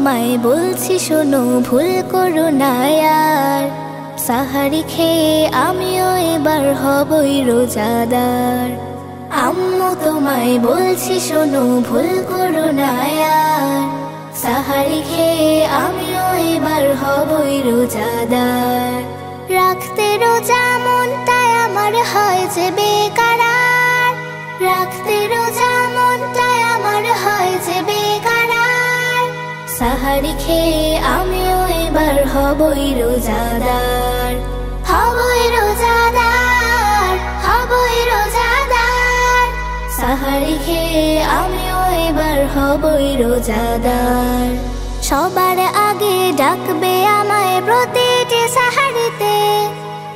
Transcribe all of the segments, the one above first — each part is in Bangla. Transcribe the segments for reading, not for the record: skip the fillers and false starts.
তোমায় বলছি শোনো, ভুল করো না আর। সাহারি খেয়ে আমিও এবার হবই রোজাদার। আম্মু তোমায় বলছি শোনো, ভুল করো না আর। সাহারি খেয়ে আমিও এবার হবই রোজাদার। রাখতে রোজা মনটাই আমার হয় যে বেকারার। রাখতে রোজা মনটাই আমার হয় যে বেকারার। সাহারি খেয়ে আমিও এবার হবই রোজাদার। হবই রোজাদার, হবই রোজাদার। সাহারি খেয়ে আমিও এবার হবই রোজাদার। সবার আগে ডাকবে আমায় প্রতিটি সাহারিতে।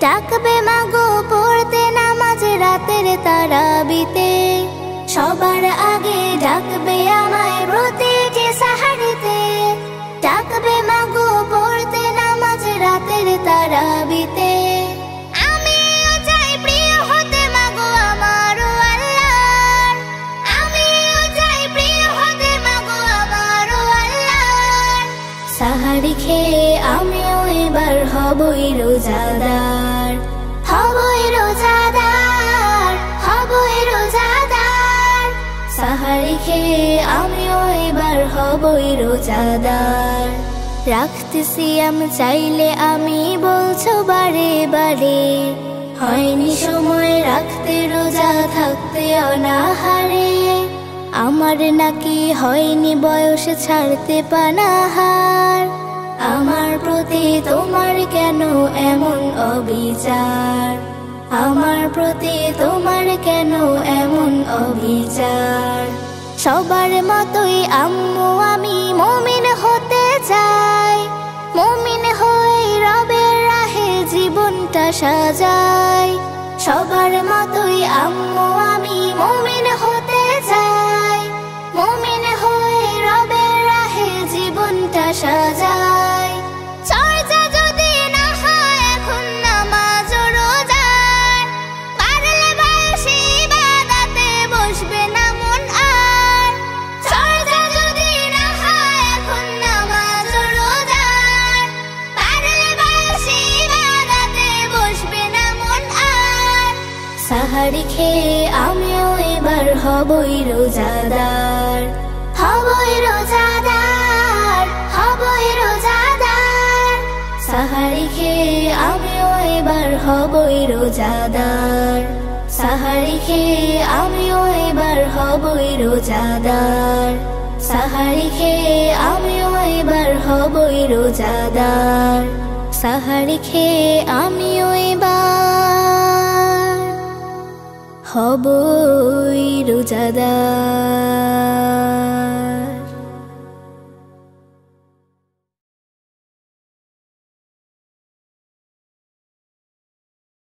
ডাকবে মাগো পড়তে নামাজ রাতের তারাবিতে। সবার আগে ডাকবে আমায় প্রতিটি সাহারিতে। ডাকবে মাগো পড়তে নামাজ রাতের তারাবিতে। আমিও চাই প্রিয় হতে মাগো আমারও আল্লাহর। আমিও চাই প্রিয় হতে মাগো আমারও আল্লাহর। সাহারি খেয়ে আমিও এবার হবই রোজাদার। হবই রোজাদার, হবই রোজাদার। সাহারি খেয়ে আমিও এবার হবই রোজাদার। রাখতে সিয়াম চাইলে আমি বলছো বারে বারে। হয়নি সময় রাখতে রোজা থাকতে অনাহারে। আমার নাকি হয়নি বয়স ছাড়তে পানাহার। আমার প্রতি তোমার কেন এমন অবিচার? আমার প্রতি তোমার কেন এমন অবিচার? সবার মতোই আম্মু আমি মুমিন হতে চাই। মুমিন হয়ে রবের রাহে জীবনটা সাজাই। সবার মতোই আম্মু আমি মুমিন হতে চাই। মুমিন হয়ে রবের রাহে জীবনটা সাজাই। চর্চা যদি না হয় এখন নামাজ রোজার। পারলে বয়সে ইবাদতে বসবে না মন আর। চর্চা যদি না হয় এখন নামাজ রোজার। পারলে বয়সে ইবাদতে বসবে না মন আর। সাহারি খেয়ে আমিও এবার হবই রোজাদার। হবই রোজাদার, হবই রোজাদার। সাহারি খেয়ে আমিও এবার হবই রোজাদার। সাহারি খেয়ে আমিও এবার হবই রোজাদার। সাহারি খেয়ে আমিও এবার হবই রোজাদার। সাহারি খেয়ে আমিও এবার হবই রোজাদার।